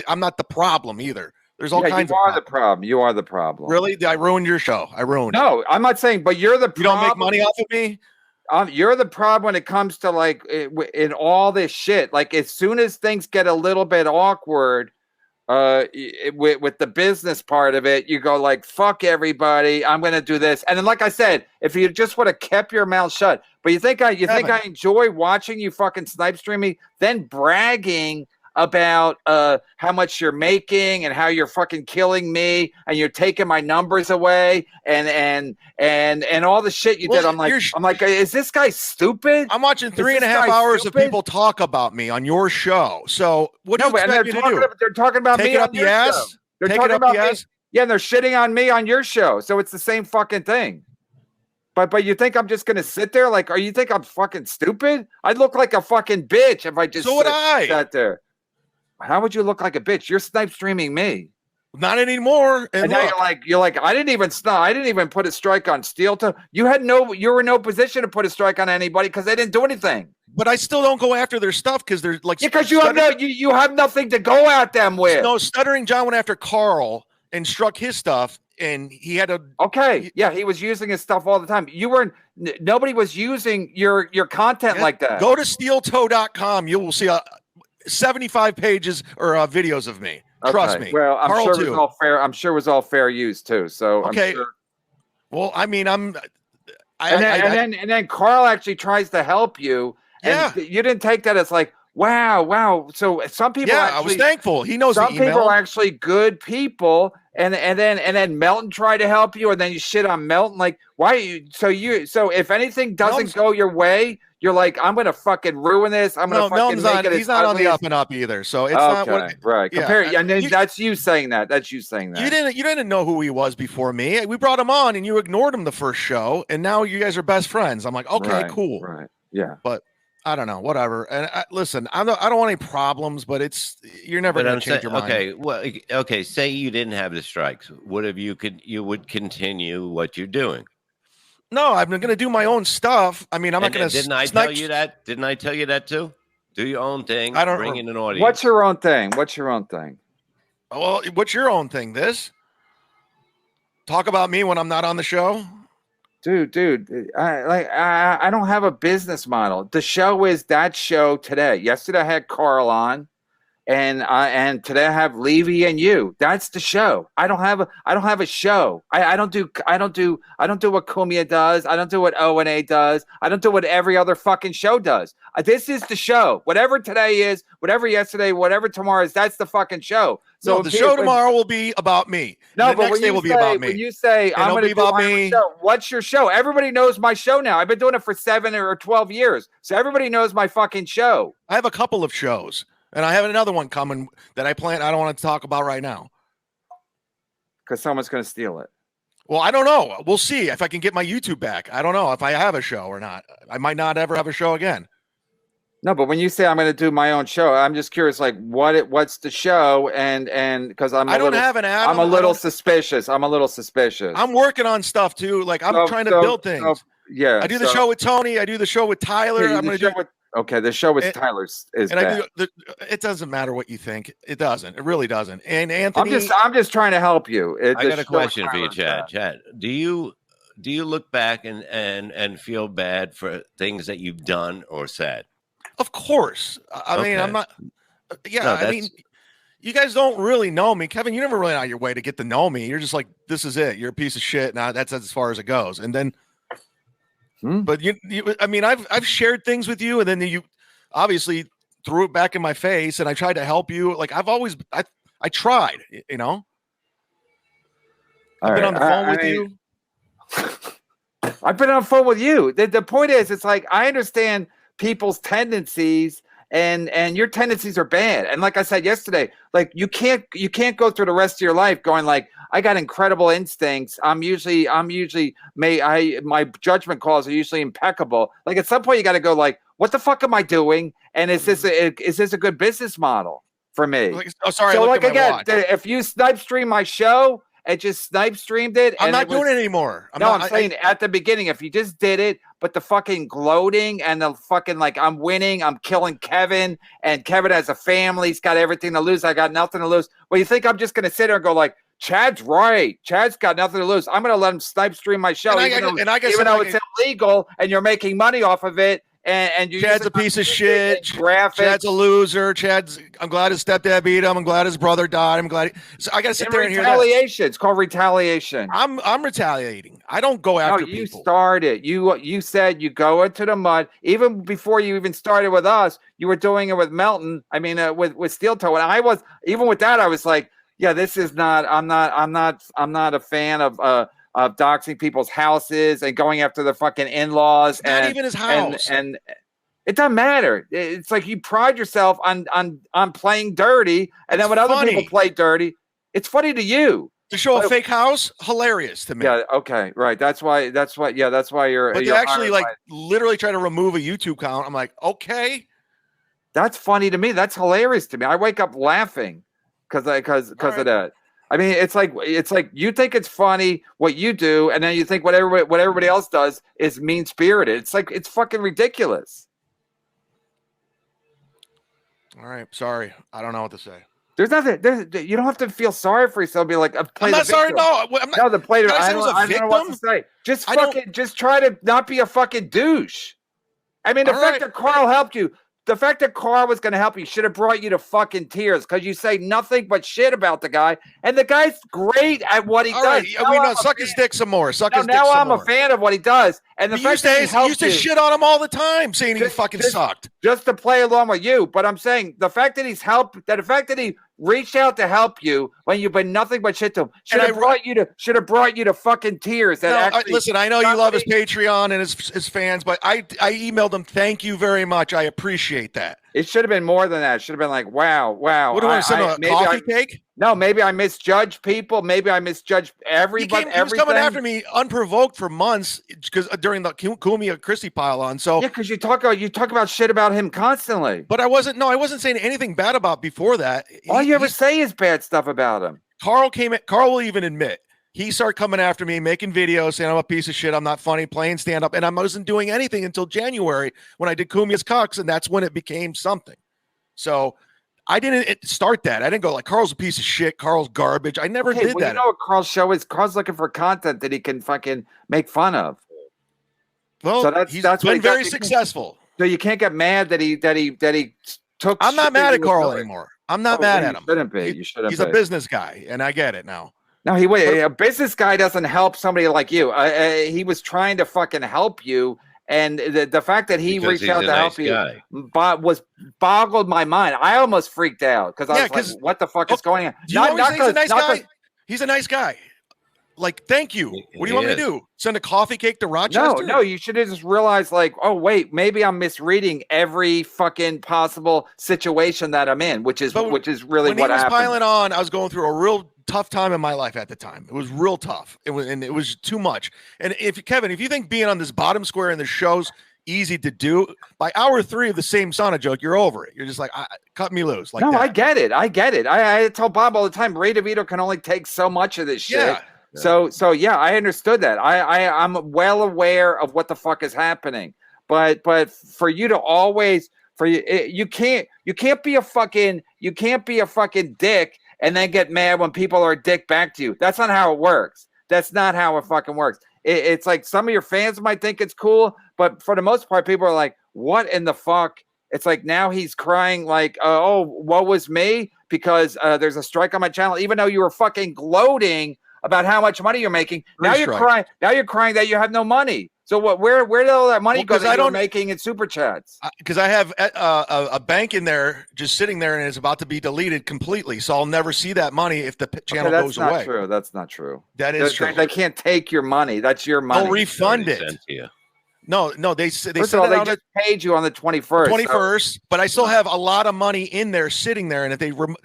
I'm not the problem either. There's all kinds of You are the problem. You are the problem. Really? I ruined your show. I ruined it. No, I'm not saying, but you're the problem. You don't make money off of me? You're the problem when it comes to like in all this shit. Like as soon as things get a little bit awkward, with the business part of it, you go like, "Fuck everybody! I'm going to do this." And then, like I said, if you just would have kept your mouth shut, but you think I enjoy watching you fucking snipe stream me, then bragging about how much you're making and how you're fucking killing me and you're taking my numbers away and all the shit you did. I'm like, is this guy stupid? I'm watching 3.5 hours of people talk about me on your show. So what do you expect me to do? They're talking about me on your show. They're talking about me. Yeah, and they're shitting on me on your show. So it's the same fucking thing. But you think I'm just gonna sit there? Like, you think I'm fucking stupid? I'd look like a fucking bitch if I just sat there. How would you look like a bitch? You're snipe streaming me. Not anymore. And now you're like, I didn't even put a strike on Steel Toe. You were in no position to put a strike on anybody because they didn't do anything. But I still don't go after their stuff because they're like, because you have nothing to go at them with. No, Stuttering John went after Carl and struck his stuff, and he had a he was using his stuff all the time. Nobody was using your content like that. Go to steeltoe.com. You will see 75 pages or videos of me. Trust me. Well, I'm sure it was all fair. I'm sure it was all fair use too. So okay. I'm sure. Well, I mean, and then Carl actually tries to help you. And you didn't take that as like, wow. So some people. Yeah, I was thankful. He knows some the email. People are actually good people. And then Melton tried to help you, and then you shit on Melton. Like, why? So if anything doesn't go your way, you're like, I'm gonna fucking ruin this. I'm gonna fucking make it. He's not on the up and up either. So it's not what, right. Yeah, and then that's you saying that. That's you saying that. You didn't know who he was before me. We brought him on, and you ignored him the first show, and now you guys are best friends. I'm like, okay, cool. Right. Yeah. But I don't know, whatever. And listen, I don't want any problems, but you're never going to change your mind. Okay, well, okay. Say you didn't have the strikes. You would continue what you're doing. No, I'm going to do my own stuff. I mean, I'm not going to. Didn't I tell you that? Didn't I tell you that too? Do your own thing. I don't bring in an audience. What's your own thing? Well, what's your own thing? Talk about me when I'm not on the show. Dude, I don't have a business model. The show is that show today. Yesterday I had Carl on, and today I have Levy and you. That's the show. I don't have a show. I don't do what Kumia does. I don't do what O&A does. I don't do what every other fucking show does. This is the show. Whatever today is, whatever yesterday, whatever tomorrow is, that's the fucking show. So the show tomorrow will be about me. No, the next day will be about me. When you say I'm going to do my own show, what's your show? Everybody knows my show now. I've been doing it for 7 or 12 years, so everybody knows my fucking show. I have a couple of shows, and I have another one coming that I plan. I don't want to talk about right now because someone's going to steal it. Well, I don't know. We'll see if I can get my YouTube back. I don't know if I have a show or not. I might not ever have a show again. No, but when you say I'm going to do my own show, I'm just curious, like what's the show? And because I'm a little suspicious. I'm working on stuff too. Like I'm trying to build things. Yeah, I do the show with Tony. I do the show with Tyler. I'm going to do. Okay, the show with Tyler is bad. It doesn't matter what you think. It doesn't. It really doesn't. And Anthony, I'm just trying to help you. I got a question for you, Chad. Chad, do you look back and feel bad for things that you've done or said? Of course. I mean, I'm not. Yeah, no, I mean, you guys don't really know me, Kevin. You never really out your way to get to know me. You're just like, this is it. You're a piece of shit. Now that's as far as it goes. And then, but you, I mean, I've shared things with you, and then you obviously threw it back in my face, and I tried to help you. Like I tried. You know, I've been on the phone with you. I've been on phone with you. The point is, it's like I understand people's tendencies, and your tendencies are bad. And like I said yesterday, like you can't go through the rest of your life going like, I got incredible instincts. My judgment calls are usually impeccable. Like at some point you got to go like, what the fuck am I doing? And is this a good business model for me? Oh, sorry. So I like looked at my again, watch. if you snipe stream my show and just snipe streamed it, I'm and not doing it anymore. I'm saying at the beginning, if you just did it, but the fucking gloating and the fucking like, I'm winning, I'm killing Kevin, and Kevin has a family, he's got everything to lose, I got nothing to lose. Well, you think I'm just gonna sit there and go like, Chad's right, Chad's got nothing to lose, I'm gonna let him snipe stream my show, even though it's illegal and you're making money off of it. And you Chad's a piece of shit. Chad's a loser. I'm glad his stepdad beat him. I'm glad his brother died. I'm glad. So I got to sit there and hear that. Retaliation. It's called retaliation. I'm retaliating. I don't go after people. You started. You said you go into the mud. Even before you even started with us, you were doing it with Melton. I mean, with Steel Toe. And I was, even with that, I was like, yeah, this is not. I'm not a fan of doxing people's houses and going after the fucking in-laws. Not even his house. And it doesn't matter. It's like you pride yourself on playing dirty, and then when other people play dirty, it's funny to you. To show a fake house, hilarious to me. Yeah. Okay. Right. That's why you're. But they actually like literally try to remove a YouTube account. I'm like, okay. That's funny to me. That's hilarious to me. I wake up laughing because of that. I mean, it's like you think it's funny what you do, and then you think what everybody else does is mean spirited. It's like it's fucking ridiculous. All right, sorry, I don't know what to say. There's nothing. You don't have to feel sorry for yourself. Be like, I'm not sorry. No, I'm not. No, the player. I don't know what to say. Just try to not be a fucking douche. I mean, the fact that Carl helped you. The fact that Carl was going to help you should have brought you to fucking tears because you say nothing but shit about the guy, and the guy's great at what he does. Right. Suck his dick some more. Now I'm a fan of what he does, and the fact that he used to shit on him all the time, saying he fucking sucked. Just to play along with you, but I'm saying the fact that the fact that he reached out to help you when you've been nothing but shit to him should have brought you to fucking tears. Listen, I know you love his Patreon and his fans, but I emailed him. Thank you very much. I appreciate that. It should have been more than that. It should have been like, wow. What do I send a coffee cake? No, maybe I misjudged people. Maybe I misjudged everybody. He was coming after me unprovoked for months because during the Kumia Christie pile on. So yeah, because you talk about shit about him constantly. But I wasn't saying anything bad about before that. All you ever say is bad stuff about him. Carl will even admit he started coming after me, making videos saying I'm a piece of shit, I'm not funny, playing stand up, and I wasn't doing anything until January when I did Kumia's Cucks, and that's when it became something. So I didn't start that. I didn't go like Carl's a piece of shit, Carl's garbage. I never did that. You know what Carl's show is? Carl's looking for content that he can fucking make fun of. Well, so that's been very successful. So you can't get mad that he took. I'm not mad at Carl anymore. I'm not mad at him. Shouldn't be. You shouldn't. He's a business guy, and I get it now. No, a business guy doesn't help somebody like you. He was trying to fucking help you. And the fact that he reached out to help you boggled my mind. I almost freaked out because I was like, what the fuck is going on? He's a nice guy. He's a nice guy. Like, thank you. What do you want me to do? Send a coffee cake to Rochester? No, you should have just realized, like, oh, wait, maybe I'm misreading every fucking possible situation that I'm in, which is really what happened. When he was piling on, I was going through a real tough time in my life at the time. It was real tough. It was too much. And Kevin, if you think being on this bottom square in the show's easy to do, by hour 3 of the same sauna joke, you're over it. You're just like, cut me loose. Like, no, that. I get it. I tell Bob all the time, Ray DeVito can only take so much of this shit. Yeah. So yeah, I understood that. I'm well aware of what the fuck is happening. But for you to always you can't be a fucking dick and then get mad when people are a dick back to you. That's not how it works. That's not how it fucking works. It's like some of your fans might think it's cool, but for the most part, people are like, what in the fuck? It's like now he's crying like, oh, woe was me because there's a strike on my channel, even though you were fucking gloating about how much money you're making. Now you're crying that you have no money. So what? Where did all that money Well, go 'cause that I you're don't- making in super chats? Because I have a bank in there just sitting there and it's about to be deleted completely. So I'll never see that money if the channel that's goes not away. true. That's not true. That is true. They can't take your money. That's your money. They'll refund Already it. sent to you. No, they First sent of all, it they out just paid you on the 21st. 21st, but I still have a lot of money in there sitting there. And if they remove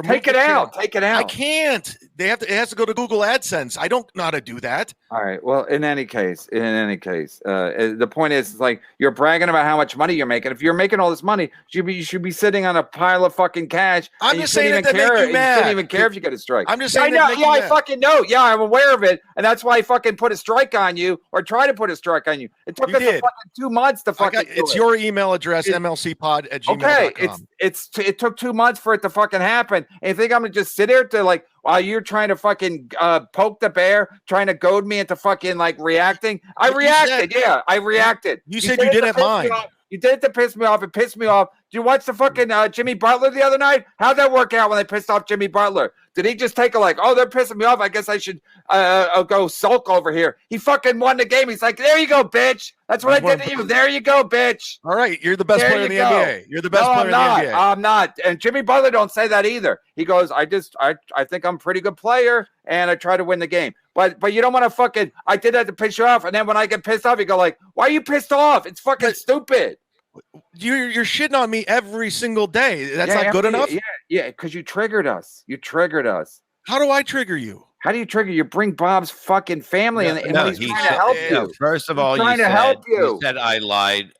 Take it out. Take it out. I can't. It has to go to Google AdSense. I don't know how to do that. All right. Well, in any case, the point is, it's like you're bragging about how much money you're making. If you're making all this money, you should be sitting on a pile of fucking cash. I'm and just you saying shouldn't that even care. make you You mad. shouldn't even care if you get a strike. I'm just Yeah, I saying know. that make Yeah, you I mad. fucking know. Yeah, I'm aware of it, and that's why I fucking put a strike on you or try to put a strike on you. It took You us did. fucking 2 months to fucking. It's your email address, mlcpod@gmail.com. Okay, it took 2 months for it to fucking happen. And you think I'm gonna just sit here to like while you're trying to fucking poke the bear, trying to goad me into fucking like reacting? I But you reacted. Yeah, I reacted. You said did you it to didn't piss me mind. off. You did it to piss me off. It pissed me off. Did you watch the fucking Jimmy Butler the other night? How'd that work out when they pissed off Jimmy Butler? Did he just take a like, oh, they're pissing me off, I guess I should go sulk over here? He fucking won the game. He's like, there you go, bitch. That's what I did to you. There you go, bitch. All right, you're the best There player in the you go. NBA. You're the best No, player I'm in not. the NBA. I'm not. And Jimmy Butler don't say that either. He goes, I think I'm a pretty good player, and I try to win the game. But you don't want to fucking. I did that to piss you off, and then when I get pissed off, you go like, why are you pissed off? It's fucking stupid. You're shitting on me every single day. That's Yeah, not good enough. Yeah, because you triggered us. You triggered us. How do I trigger you? How do you trigger? You bring Bob's fucking family, and when he's trying to help you. First of all, trying to help you. said I lied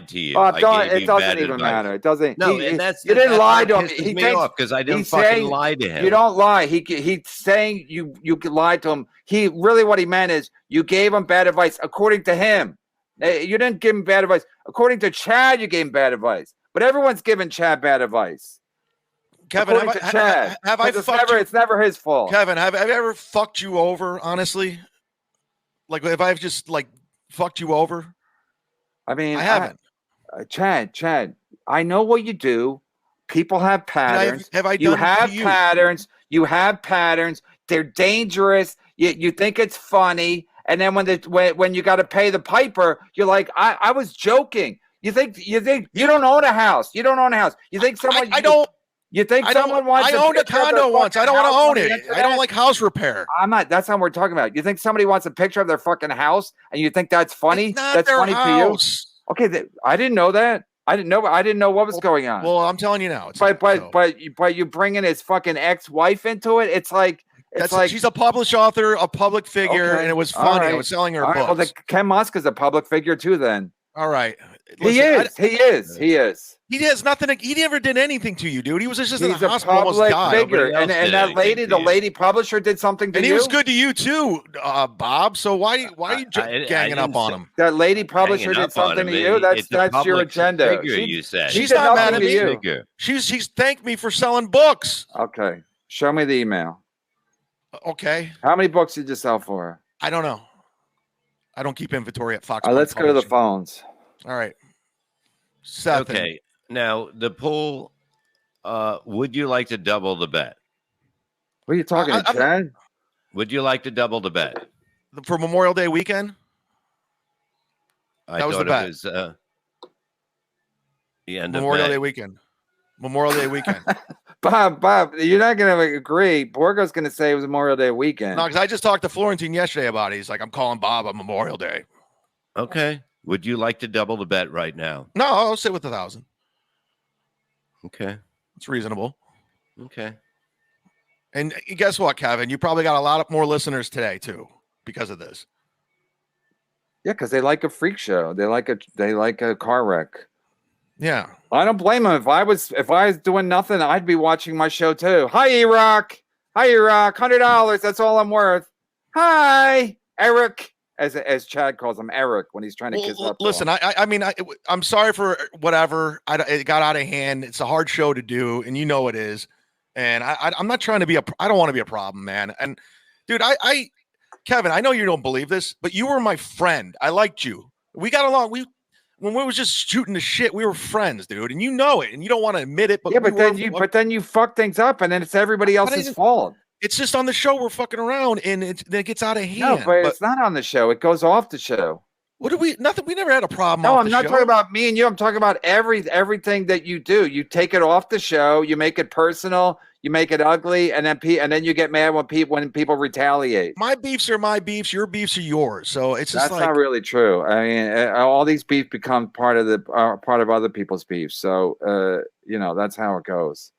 to you. Bob, I gave it you doesn't bad even advice. matter. It doesn't. No, you and that's didn't lie to him. He He me thinks off because I didn't he's fucking saying- lie to him. You don't lie. He's saying you lied to him. He really what he meant is you gave him bad advice according to him. You didn't give him bad advice according to Chad. You gave him bad advice, but everyone's giving Chad bad advice. Kevin, According to Chad. have I fucked you? It's never his fault. Kevin, have I ever fucked you over? Honestly, like if I've just like fucked you over, I mean, I haven't. Chad, I know what you do. People have patterns. Have I done You it to have you? patterns. You have patterns. They're dangerous. You think it's funny, and then when you got to pay the piper, you're like, I was joking. You think you don't own a house. You don't own a house. You think someone? I don't. You think I someone wants? I owned a picture of condo their once. I don't want to fucking own house on the it. I internet? don't like house repair. I'm not. That's not what we're talking about. You think somebody wants a picture of their fucking house, and you think that's funny? It's not That's their funny house. to you. Okay, I didn't know that. I didn't know what was going on. Well, I'm telling you now. It's But you bringing his fucking ex-wife into it. It's like she's a published authher, a public figure, Okay. and it was All funny. right. I was selling her all right, well, books. Ken Musk is a public figure too. Then All right, he is. He has nothing. He never did anything to you, dude. He was just in He's the a hospital, almost public died. figure, Nobody else and did that anything lady, to the you. lady publisher, did something to And you. he was good to you too, Bob. So why are you I ganging up didn't on say- him? That lady publisher Hanging did up on something him. to you. It's a That's your public agenda. figure, you said. She She's did not mad nothing at to me. you. Figure. She's thanked me for selling books. Okay, show me the email. Okay, How many books did you sell for her? I don't know. I don't keep inventory at Fox. Let's go to the Publishing. phones. All right, Seth. Okay. Now the pool. Would you like to double the bet? What are you talking to, I'm- Chad? Would you like to double the bet? For Memorial Day weekend. I That was the thought bet. it was the end Memorial of Day May. weekend. Memorial Day weekend. Bob, you're not going to agree. Borgo's going to say it was Memorial Day weekend. No, because I just talked to Florentine yesterday about it. He's like, I'm calling Bob on Memorial Day. Okay. Would you like to double the bet right now? No, I'll sit with 1,000. Okay. It's reasonable. Okay. And guess what, Kevin? You probably got a lot more listeners today too because of this. Yeah, because they like a freak show. They like a car wreck. Yeah. I don't blame them. If I was doing nothing, I'd be watching my show too. Hi, Iraq. $100. That's all I'm worth. Hi, Eric. As Chad calls him, Eric, when he's trying to kiss up. Listen, I'm sorry for whatever. It got out of hand. It's a hard show to do, and you know it is. And I'm not trying to be I don't want to be a problem, man. And dude, Kevin, I know you don't believe this, but you were my friend. I liked you. We got along. When we was just shooting the shit, we were friends, dude. And you know it, and you don't want to admit it. But yeah, but then you fuck things up, and then it's everybody else's fault. It's just on the show we're fucking around, and then it gets out of hand. No, but it's not on the show. It goes off the show. What did we? Nothing. We never had a problem. No, off I'm the not show. talking about me and you. I'm talking about everything that you do. You take it off the show. You make it personal. You make it ugly, and then you get mad when people retaliate. My beefs are my beefs. Your beefs are yours. So it's just That's not really true. I mean, all these beefs become part of other people's beefs. So that's how it goes.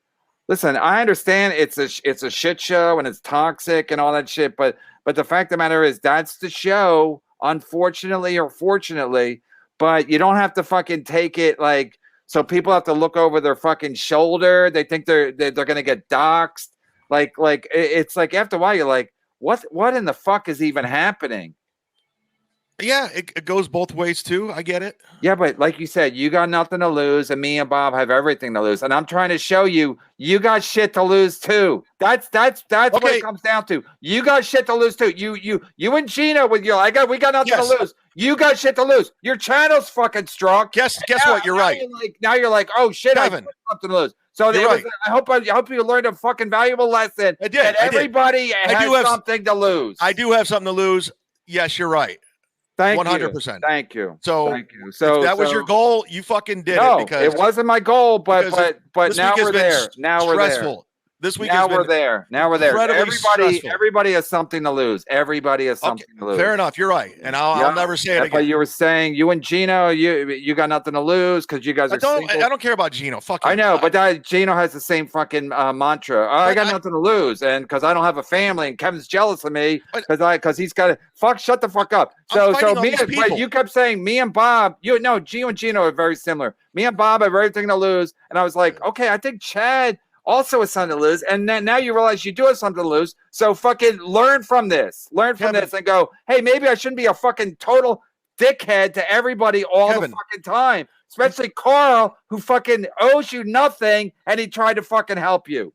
Listen, I understand it's a shit show and it's toxic and all that shit, but the fact of the matter is that's the show, unfortunately or fortunately. But you don't have to fucking take it like so people have to look over their fucking shoulder. They think they're gonna get doxxed. Like it's like after a while you're like, what in the fuck is even happening? Yeah, it goes both ways too. I get it. Yeah, but like you said, you got nothing to lose, and me and Bob have everything to lose. And I'm trying to show you, you got shit to lose too. That's what it comes down to. You got shit to lose too. You and Gino with you. We got nothing to lose. You got shit to lose. Your channel's fucking strong. Guess what? You're right. Now you're like, oh shit, Kevin, I got something to lose. So right. I hope you learned a fucking valuable lesson. I did. That everybody has something to lose. I do have something to lose. Yes, you're right. Thank 100%. you. Thank you. So, thank you. So if that was your goal, you fucking did it. Because it wasn't my goal, but now we're there. Now we're stressful. there. This week now we're there. Now we're there. Everybody has something to lose. Everybody has something to lose. Fair enough. You're right, and I'll never say it again. But you were saying you and Gino, you got nothing to lose because you guys are. I don't care about Gino. Fuck him. I know, but Gino has the same fucking mantra. I got nothing to lose, and because I don't have a family, and Kevin's jealous of me because he's got to shut the fuck up. So me, but you kept saying me and Bob. Gino and Gino are very similar. Me and Bob have everything to lose, and I was like, okay, I think Chad also has something to lose, and then now you realize you do have something to lose. So fucking learn from this. Learn from this and go, hey, maybe I shouldn't be a fucking total dickhead to everybody all the fucking time. Especially Carl, who fucking owes you nothing, and he tried to fucking help you.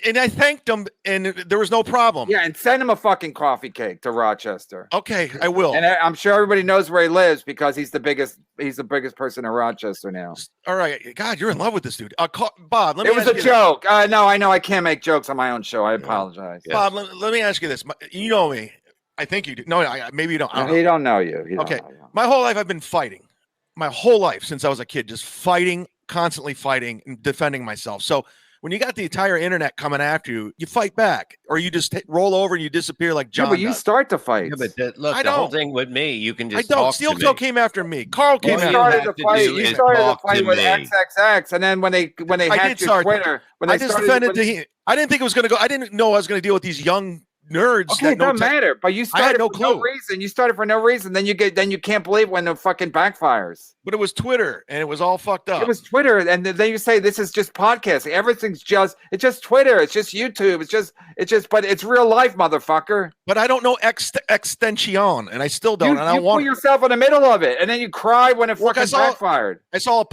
And I thanked him, and there was no problem. Yeah, and send him a fucking coffee cake to Rochester. Okay, I will. And I'm sure everybody knows where he lives because he's the biggest person in Rochester now. All right, God, you're in love with this dude. Bob, it was a joke. No, I know I can't make jokes on my own show. I apologize. Bob, let me ask you this. You know me. I think you do. No, maybe you don't. He don't know you. Okay, my whole life I've been fighting. My whole life since I was a kid, just fighting, constantly fighting and defending myself. So when you got the entire internet coming after you, you fight back, or you just roll over and you disappear like John. Yeah, but you start to fight. Yeah, but look, the whole thing with me, you can just. I don't. Steel Toe came after me. Carl came after me. You started the fight with XXX, and then when they hacked your Twitter, I just defended I didn't think it was going to go. I didn't know I was going to deal with these young nerds. Okay, it doesn't matter. But you started for no reason. You started for no reason. Then you can't believe when it fucking backfires. But it was Twitter, and it was all fucked up. It was Twitter, and then you say this is just podcasting. Everything's just Twitter. It's just YouTube. It's just. But it's real life, motherfucker. But I don't know extension, and I still don't. You put yourself in the middle of it, and then you cry when it fucking backfired.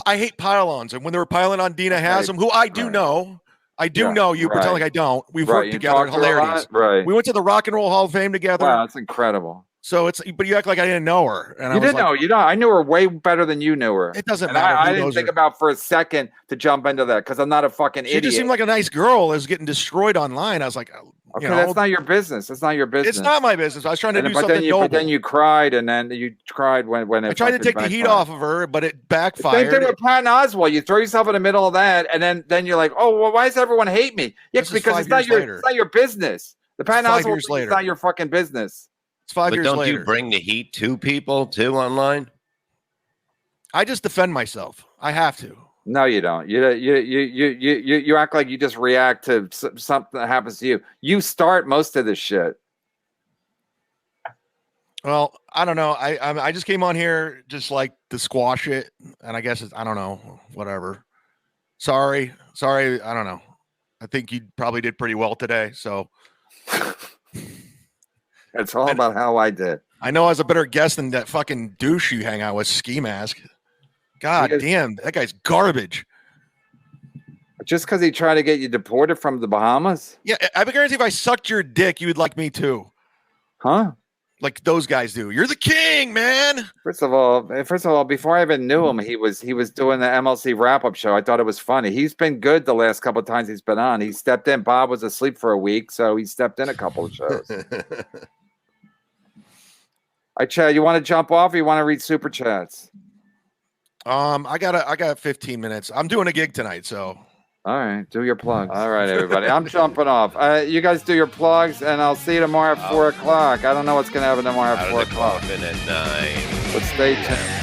I hate pylons, and when they were piling on Dina Haslam, who I do know. I do know you pretend like I don't. We've worked together. Hilarious. Right. We went to the Rock and Roll Hall of Fame together. Wow, that's incredible. So but you act like I didn't know her. And you didn't know. You know, I knew her way better than you knew her. It doesn't matter. I didn't think about for a second to jump into that because I'm not a fucking idiot. She just seemed like a nice girl. Is getting destroyed online. I was like, okay, that's not your business. It's not your business. It's not my business. I was trying to do something noble. But then you cried, and then you cried when it. I tried to take the heat off of her, but it backfired. Same thing with Patton Oswalt. You throw yourself in the middle of that, and then you're like, oh, well, why does everyone hate me? Yeah, because it's not your business. The Patton Oswalt is not your fucking business. It's 5 years later. But don't you bring the heat to people too online? I just defend myself. I have to. No, you don't. You act like you just react to something that happens to you. You start most of this shit. Well, I don't know. I just came on here just like to squash it, and I guess I don't know. Whatever. Sorry. I don't know. I think you probably did pretty well today. So. It's all about how I did. I know I was a better guest than that fucking douche you hang out with, Ski Mask. God damn, that guy's garbage. Just because he tried to get you deported from the Bahamas? Yeah, I guarantee if I sucked your dick, you would like me too. Huh? Like those guys do. You're the king, man. First of all, before I even knew him, he was doing the MLC wrap-up show. I thought it was funny. He's been good the last couple of times he's been on. He stepped in. Bob was asleep for a week, so he stepped in a couple of shows. right, Chad, you want to jump off or you want to read super chats? I got 15 minutes. I'm doing a gig tonight, so. All right, do your plugs. All right, everybody. I'm jumping off. You guys do your plugs, and I'll see you tomorrow at 4 o'clock. I don't know what's going to happen tomorrow at 4 o'clock. At 9. But stay tuned.